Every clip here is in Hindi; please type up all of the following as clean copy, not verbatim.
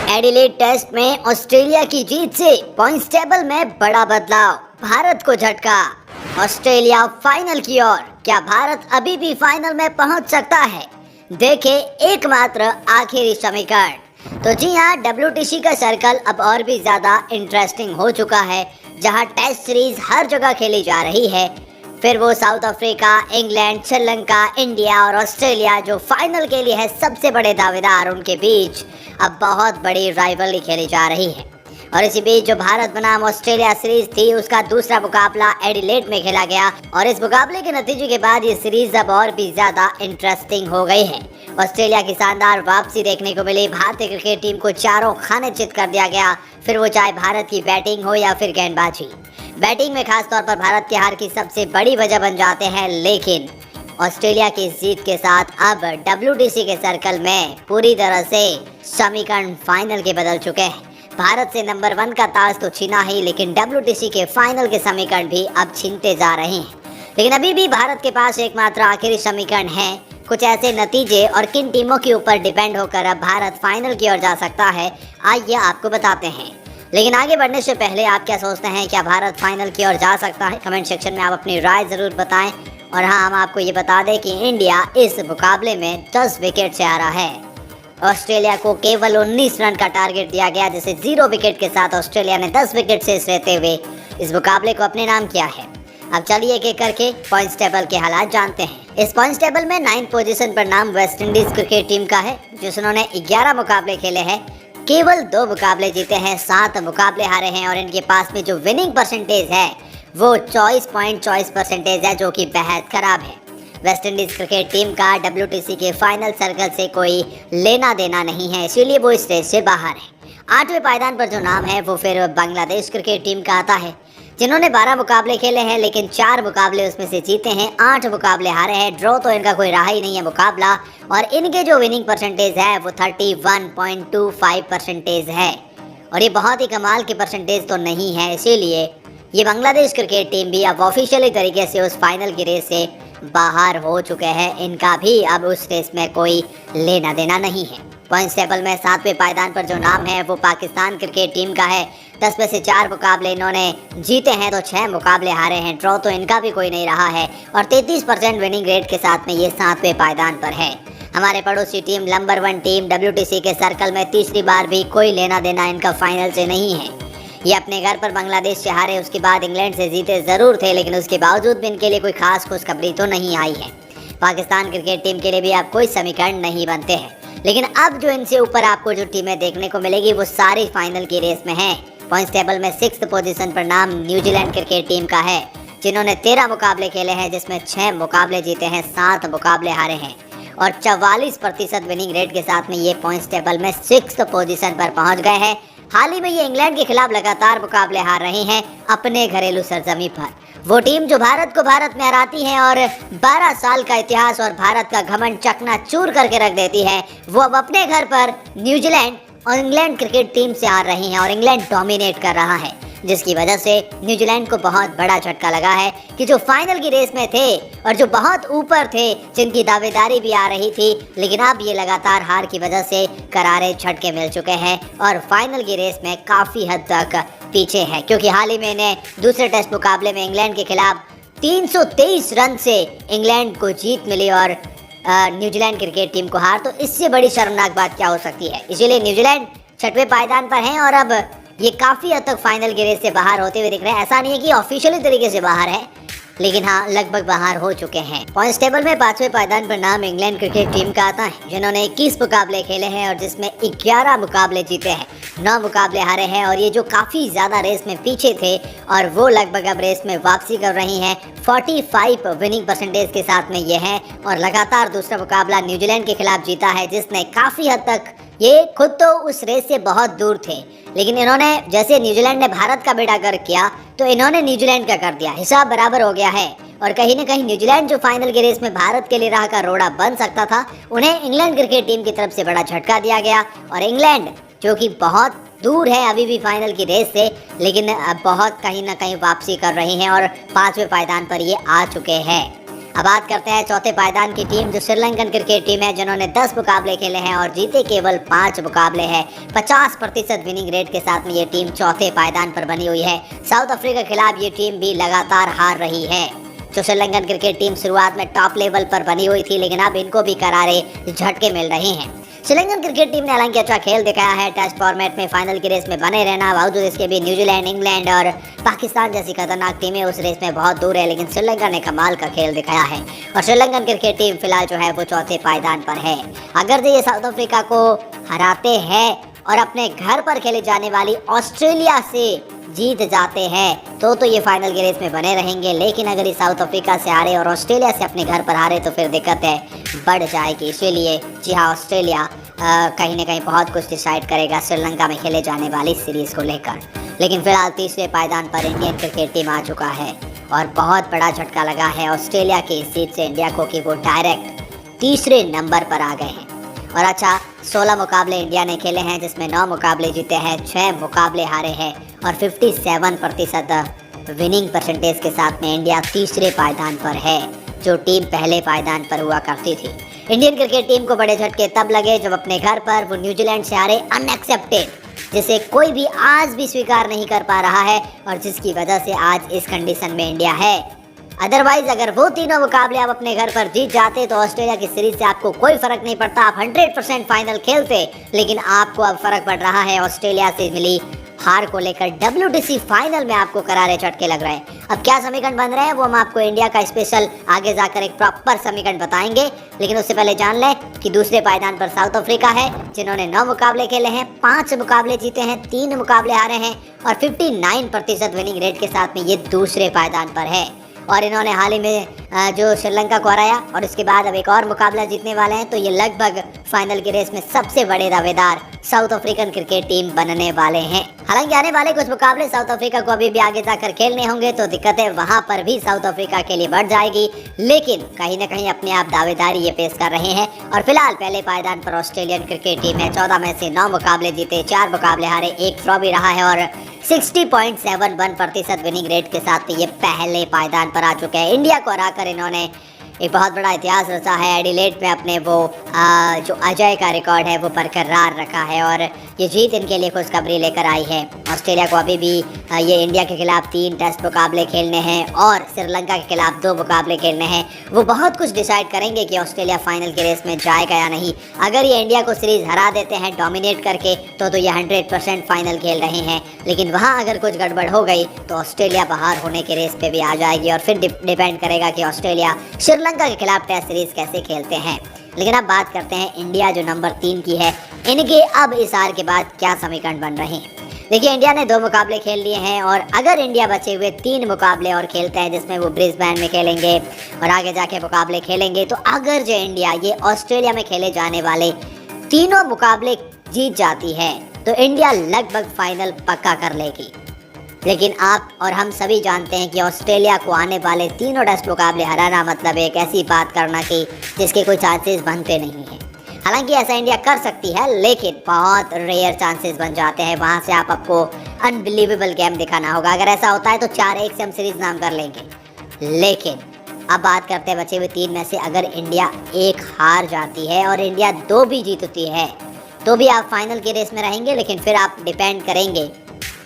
एडिलेड टेस्ट में ऑस्ट्रेलिया की जीत से पॉइंट्स टेबल में बड़ा बदलाव, भारत को झटका। ऑस्ट्रेलिया फाइनल की ओर, क्या भारत अभी भी फाइनल में पहुंच सकता है? देखें एकमात्र आखिरी समीकरण। तो जी हाँ, WTC का सर्कल अब और भी ज्यादा इंटरेस्टिंग हो चुका है, जहां टेस्ट सीरीज हर जगह खेली जा रही है। फिर वो south Africa, England, Sri Lanka, India और ऑस्ट्रेलिया जो फाइनल के लिए है सबसे बड़े दावेदार, उनके बीच अब बहुत बड़ी राइवलरी खेली जा रही है। और इसी बीच जो भारत बनाम ऑस्ट्रेलिया सीरीज थी, उसका दूसरा मुकाबला एडिलेड में खेला गया और इस मुकाबले के नतीजे के बाद ये सीरीज अब और भी ज्यादा इंटरेस्टिंग हो गई है। ऑस्ट्रेलिया की शानदार वापसी देखने को मिली, भारतीय क्रिकेट टीम को चारों खाने चित कर दिया गया, फिर वो चाहे भारत की बैटिंग हो या फिर गेंदबाजी। बैटिंग में खासतौर पर भारत की हार की सबसे बड़ी वजह बन जाते हैं, लेकिन ऑस्ट्रेलिया की जीत के साथ अब WTC के सर्कल में पूरी तरह से समीकरण फाइनल के बदल चुके हैं। भारत से नंबर 1 का ताज तो छीना ही, लेकिन WTC के फाइनल के समीकरण भी अब छीनते जा रहे हैं। लेकिन अभी भी भारत के पास एकमात्र आखिरी समीकरण है। कुछ ऐसे नतीजे और किन टीमों के ऊपर डिपेंड होकर अब भारत फाइनल की ओर जा सकता है, आइए आपको बताते हैं। लेकिन आगे बढ़ने से पहले आप क्या सोचते हैं, क्या भारत फाइनल की ओर जा सकता है? कमेंट सेक्शन में आप अपनी राय जरूर बताएं। और हाँ, हम आपको ये बता दें कि इंडिया इस मुकाबले में 10 विकेट से हारा है। ऑस्ट्रेलिया को केवल 19 रन का टारगेट दिया गया, जिसे 0 विकेट के साथ ऑस्ट्रेलिया ने 10 विकेट से रहते हुए इस मुकाबले को अपने नाम किया है। अब चलिए एक एक करके पॉइंट्स टेबल के हालात जानते हैं। इस पॉइंट्स टेबल में 9th पोजीशन पर नाम वेस्ट इंडीज क्रिकेट टीम का है, जिन्होंने 11 मुकाबले खेले हैं, केवल 2 मुकाबले जीते हैं, 7 मुकाबले हारे हैं और इनके पास में जो विनिंग परसेंटेज है वो 24.24% है, जो कि बेहद खराब है। वेस्ट इंडीज क्रिकेट टीम का WTC के फाइनल सर्कल से कोई लेना देना नहीं है, इसीलिए वो इस रेस से बाहर है। 8वें पायदान पर जो नाम है वो फिर बांग्लादेश क्रिकेट टीम का आता है, जिन्होंने 12 मुकाबले खेले हैं, लेकिन 4 मुकाबले उसमें से जीते हैं, 8 मुकाबले हारे हैं। ड्रॉ तो इनका कोई रहा ही नहीं है मुकाबला, और इनके जो विनिंग परसेंटेज है वो 31.25% है, और ये बहुत ही कमाल की परसेंटेज तो नहीं है। इसीलिए ये बांग्लादेश क्रिकेट टीम भी अब ऑफिशियली तरीके से उस फाइनल की रेस से बाहर हो चुके हैं। इनका भी अब उस रेस में कोई लेना देना नहीं है। पॉइंट्स टेबल में 7वें पायदान पर जो नाम है वो पाकिस्तान क्रिकेट टीम का है। 10 में से 4 मुकाबले इन्होंने जीते हैं, तो 6 मुकाबले हारे हैं। ड्रॉ तो इनका भी कोई नहीं रहा है, और 33% विनिंग रेट के साथ में ये 7वें पायदान पर है। हमारे पड़ोसी टीम नंबर 1 टीम WTC के सर्कल में तीसरी बार भी कोई लेना देना इनका फाइनल से नहीं है। ये अपने घर पर बांग्लादेश से हारे, उसके बाद इंग्लैंड से जीते जरूर थे, लेकिन उसके बावजूद भी इनके लिए कोई खास खुशखबरी तो नहीं आई है। पाकिस्तान क्रिकेट टीम के लिए भी अब कोई समीकरण नहीं बनते हैं, लेकिन अब जो इनसे ऊपर आपको जो टीमें देखने को मिलेगी वो सारी फाइनल की रेस में हैं। पॉइंट्स टेबल में 6th पोजीशन पर नाम न्यूजीलैंड क्रिकेट टीम का है, जिन्होंने 13 मुकाबले खेले हैं, जिसमें 6 मुकाबले जीते हैं, 7 मुकाबले हारे हैं, और 44% विनिंग रेट के साथ में ये पॉइंट्स टेबल में 6th पोजीशन पर पहुंच गए हैं। हाल ही में ये इंग्लैंड के खिलाफ लगातार मुकाबले हार रहे हैं अपने घरेलू सरजमी पर। वो टीम जो भारत को भारत में हराती है और 12 साल का इतिहास और भारत का घमंड चकनाचूर करके रख देती है, वो अब अपने घर पर न्यूजीलैंड और इंग्लैंड क्रिकेट टीम से हार रही हैं और इंग्लैंड डोमिनेट कर रहा है, जिसकी वजह से न्यूजीलैंड को बहुत बड़ा झटका लगा है कि जो फाइनल की रेस में थे और जो बहुत ऊपर थे, जिनकी दावेदारी भी आ रही थी, लेकिन अब ये लगातार हार की वजह से करारे झटके मिल चुके हैं और फाइनल की रेस में काफ़ी हद तक पीछे है। क्योंकि हाल ही में इन्हें दूसरे टेस्ट मुकाबले में इंग्लैंड के खिलाफ 323 रन से इंग्लैंड को जीत मिली और न्यूजीलैंड क्रिकेट टीम को हार। तो इससे बड़ी शर्मनाक बात क्या हो सकती है? इसीलिए न्यूजीलैंड 6वें पायदान पर हैं और अब ये काफ़ी हद तक फाइनल की रेस से बाहर होते हुए दिख रहे हैं। ऐसा नहीं है कि ऑफिशियली तरीके से बाहर है, लेकिन हाँ, लगभग बाहर हो चुके हैं। पॉइंट्स टेबल में 5वें पायदान पर नाम इंग्लैंड क्रिकेट टीम का आता है, जिन्होंने 21 मुकाबले खेले हैं और जिसमें 11 मुकाबले जीते हैं, 9 मुकाबले हारे हैं, और ये जो काफ़ी ज़्यादा रेस में पीछे थे और वो लगभग अब रेस में वापसी कर रही हैं। 45 विनिंग परसेंटेज के साथ में ये हैं और लगातार दूसरा मुकाबला न्यूजीलैंड के खिलाफ जीता है, जिसने काफ़ी हद तक, ये खुद तो उस रेस से बहुत दूर थे, लेकिन इन्होंने, जैसे न्यूजीलैंड ने भारत का बेड़ा गर्क किया, तो इन्होंने न्यूजीलैंड का कर दिया, हिसाब बराबर हो गया है। और कहीं न कहीं न्यूजीलैंड जो फाइनल की रेस में भारत के लिए राह का रोड़ा बन सकता था, उन्हें इंग्लैंड क्रिकेट टीम की तरफ से बड़ा झटका दिया गया। और इंग्लैंड जो कि बहुत दूर है अभी भी फाइनल की रेस से, लेकिन बहुत कहीं ना कहीं वापसी कर रहे हैं और 5वें पायदान पर ये आ चुके हैं। अब बात करते हैं चौथे पायदान की टीम जो श्रीलंकन क्रिकेट टीम है, जिन्होंने 10 मुकाबले खेले हैं और जीते केवल 5 मुकाबले हैं। 50% विनिंग रेट के साथ में ये टीम चौथे पायदान पर बनी हुई है। साउथ अफ्रीका के खिलाफ ये टीम भी लगातार हार रही है। जो श्रीलंकन क्रिकेट टीम शुरुआत में टॉप लेवल पर बनी हुई थी, लेकिन अब इनको भी करारे झटके मिल रहे हैं। श्रीलंकन क्रिकेट टीम ने हालांकि अच्छा खेल दिखाया है, टेस्ट फॉर्मेट में फाइनल की रेस में बने रहना। बावजूद इसके भी न्यूजीलैंड, इंग्लैंड और पाकिस्तान जैसी खतरनाक टीमें उस रेस में बहुत दूर है, लेकिन श्रीलंका ने कमाल का खेल दिखाया है और श्रीलंकन क्रिकेट टीम फिलहाल जो है वो चौथे पायदान पर है। अगर ये साउथ अफ्रीका को हराते हैं और अपने घर पर खेले जाने वाली ऑस्ट्रेलिया से जीत जाते हैं तो ये फाइनल की रेस में बने रहेंगे। लेकिन अगर ये साउथ अफ्रीका से हारे और ऑस्ट्रेलिया से अपने घर पर हारे तो फिर दिक्कतें बढ़ जाएगी। इसीलिए जी हाँ, ऑस्ट्रेलिया कहीं ना कहीं बहुत कुछ डिसाइड करेगा श्रीलंका में खेले जाने वाली सीरीज को लेकर। लेकिन फिलहाल तीसरे पायदान पर इंडियन क्रिकेट टीम आ चुका है और बहुत बड़ा झटका लगा है ऑस्ट्रेलिया की इस जीत से इंडिया को कि वो डायरेक्ट तीसरे नंबर पर आ गए हैं। और अच्छा, 16 मुकाबले इंडिया ने खेले हैं, जिसमें 9 मुकाबले जीते हैं, 6 मुकाबले हारे हैं और 57% विनिंग परसेंटेज के साथ में इंडिया तीसरे पायदान पर है, जो टीम पहले पायदान पर हुआ करती थी। इंडियन क्रिकेट टीम को बड़े झटके तब लगे जब अपने घर पर वो न्यूजीलैंड से हारे, अनएक्सेप्टेड, जिसे कोई भी आज भी स्वीकार नहीं कर पा रहा है और जिसकी वजह से आज इस कंडीशन में इंडिया है। अदरवाइज अगर वो तीनों मुकाबले आप अपने घर पर जीत जाते तो ऑस्ट्रेलिया की सीरीज से आपको कोई फर्क नहीं पड़ता, आप 100% फाइनल खेलते। लेकिन आपको अब फर्क पड़ रहा है ऑस्ट्रेलिया से मिली हार को लेकर। WTC फाइनल में आपको करारे झटके लग रहे हैं। अब क्या समीकरण बन रहे हैं वो हम आपको इंडिया का स्पेशल आगे जाकर एक प्रॉपर समीकरण बताएंगे, लेकिन उससे पहले जान लें कि दूसरे पायदान पर साउथ अफ्रीका है, जिन्होंने 9 मुकाबले खेले हैं, 5 मुकाबले जीते हैं, 3 मुकाबले हारे हैं और 59% विनिंग रेट के साथ में ये दूसरे पायदान पर है। और इन्होंने हाल ही में जो श्रीलंका को हराया और उसके बाद अब एक और मुकाबला जीतने वाले हैं, तो ये लगभग फाइनल की रेस में सबसे बड़े दावेदार साउथ अफ्रीकन क्रिकेट टीम बनने वाले हैं। हालांकि आने वाले कुछ मुकाबले साउथ अफ्रीका को अभी भी आगे जाकर खेलने होंगे, तो दिक्कतें वहां पर भी साउथ अफ्रीका के लिए बढ़ जाएगी। लेकिन कहीं ना कहीं अपने आप दावेदारी ये पेश कर रहे हैं। और फिलहाल पहले पायदान पर ऑस्ट्रेलियन क्रिकेट टीम है, 14 में से 9 मुकाबले जीते, 4 मुकाबले हारे, 1 ड्रॉ भी रहा है और 60.71% विनिंग रेट के साथ ये पहले पायदान पर आ चुके हैं। इंडिया को हराकर इन्होंने एक बहुत बड़ा इतिहास रचा है। एडिलेड में अपने वो जो अजय का रिकॉर्ड है वो बरकरार रखा है और ये जीत इनके लिए खुशखबरी लेकर आई है। ऑस्ट्रेलिया को अभी भी ये इंडिया के खिलाफ 3 टेस्ट मुकाबले खेलने हैं और श्रीलंका के खिलाफ 2 मुकाबले खेलने हैं। वो बहुत कुछ डिसाइड करेंगे कि ऑस्ट्रेलिया फाइनल की रेस में जाएगा या नहीं। अगर ये इंडिया को सीरीज हरा देते हैं डोमिनेट करके तो ये 100% फाइनल खेल रहे हैं। लेकिन वहाँ अगर कुछ गड़बड़ हो गई तो ऑस्ट्रेलिया बाहर होने के रेस पे भी आ जाएगी और फिर डिपेंड करेगा कि ऑस्ट्रेलिया श्रीलंका के खिलाफ टेस्ट सीरीज कैसे खेलते हैं। लेकिन अब बात करते हैं इंडिया जो नंबर 3 की है, इनके अब इस हार के बाद क्या समीकरण बन रहे हैं। देखिए, इंडिया ने 2 मुकाबले खेल लिए हैं और अगर इंडिया बचे हुए 3 मुकाबले और खेलते हैं, जिसमें वो ब्रिस्बेन में खेलेंगे और आगे जाके मुकाबले खेलेंगे, तो अगर जो इंडिया ये ऑस्ट्रेलिया में खेले जाने वाले तीनों मुकाबले जीत जाती है तो इंडिया लगभग फाइनल पक्का कर लेगी। लेकिन आप और हम सभी जानते हैं कि ऑस्ट्रेलिया को आने वाले तीनों टेस्ट मुकाबले हराना मतलब एक ऐसी बात करना कि जिसके कोई चांसेस बनते नहीं हैं। हालांकि ऐसा इंडिया कर सकती है, लेकिन बहुत रेयर चांसेस बन जाते हैं। वहां से आपको अनबिलीवेबल गेम दिखाना होगा। अगर ऐसा होता है तो 4-1 से हम सीरीज नाम कर लेंगे। लेकिन अब बात करते हैं बचे हुए 3 में से अगर इंडिया 1 हार जाती है और इंडिया 2 भी जीतती है तो भी आप फाइनल की रेस में रहेंगे। लेकिन फिर आप डिपेंड करेंगे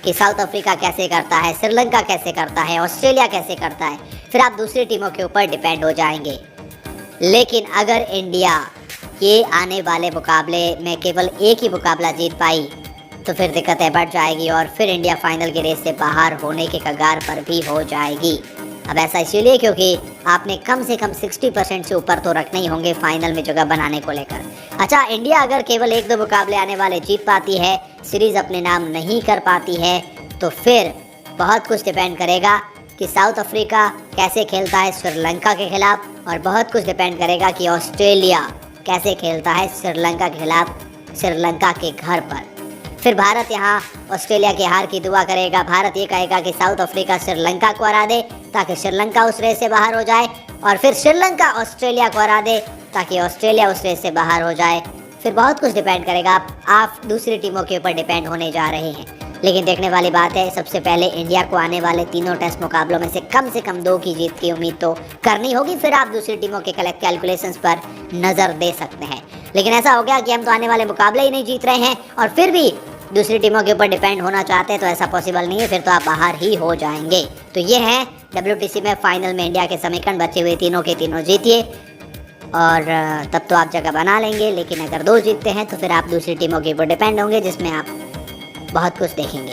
कि साउथ अफ्रीका कैसे करता है, श्रीलंका कैसे करता है, ऑस्ट्रेलिया कैसे करता है, फिर आप दूसरी टीमों के ऊपर डिपेंड हो जाएंगे। लेकिन अगर इंडिया ये आने वाले मुकाबले में केवल एक ही मुकाबला जीत पाई तो फिर दिक्कतें बढ़ जाएगी और फिर इंडिया फाइनल की रेस से बाहर होने के कगार पर भी हो जाएगी। अब ऐसा इसीलिए क्योंकि आपने कम से कम 60% से ऊपर तो रखने ही होंगे फाइनल में जगह बनाने को लेकर। अच्छा, इंडिया अगर केवल 1-2 मुकाबले आने वाले जीत पाती है, सीरीज अपने नाम नहीं कर पाती है, तो फिर बहुत कुछ डिपेंड करेगा कि साउथ अफ्रीका कैसे खेलता है श्रीलंका के खिलाफ और बहुत कुछ डिपेंड करेगा कि ऑस्ट्रेलिया कैसे खेलता है श्रीलंका के खिलाफ श्रीलंका के घर पर। फिर भारत यहाँ ऑस्ट्रेलिया के हार की दुआ करेगा। भारत ये कहेगा कि साउथ अफ्रीका श्रीलंका को हरा दे ताकि श्रीलंका उस रेस से बाहर हो जाए और फिर श्रीलंका ऑस्ट्रेलिया को हरा दे ताकि ऑस्ट्रेलिया उस रेस से बाहर हो जाए। फिर बहुत कुछ डिपेंड करेगा। आप दूसरी टीमों के ऊपर डिपेंड होने जा रहे हैं। लेकिन देखने वाली बात है, सबसे पहले इंडिया को आने वाले तीनों टेस्ट मुकाबलों में से कम 2 की जीत की उम्मीद तो करनी होगी, फिर आप दूसरी टीमों के कैलकुलेशंस पर नज़र दे सकते हैं। लेकिन ऐसा हो गया कि हम तो आने वाले मुकाबले ही नहीं जीत रहे हैं और फिर भी दूसरी टीमों के ऊपर डिपेंड होना चाहते हैं, तो ऐसा पॉसिबल नहीं है, फिर तो आप बाहर ही हो जाएंगे। तो ये है WTC में फाइनल में इंडिया के समीकरण, बचे हुए तीनों के तीनों जीतिए और तब तो आप जगह बना लेंगे। लेकिन अगर 2 जीतते हैं तो फिर आप दूसरी टीमों के ऊपर डिपेंड होंगे, जिसमें आप बहुत कुछ देखेंगे।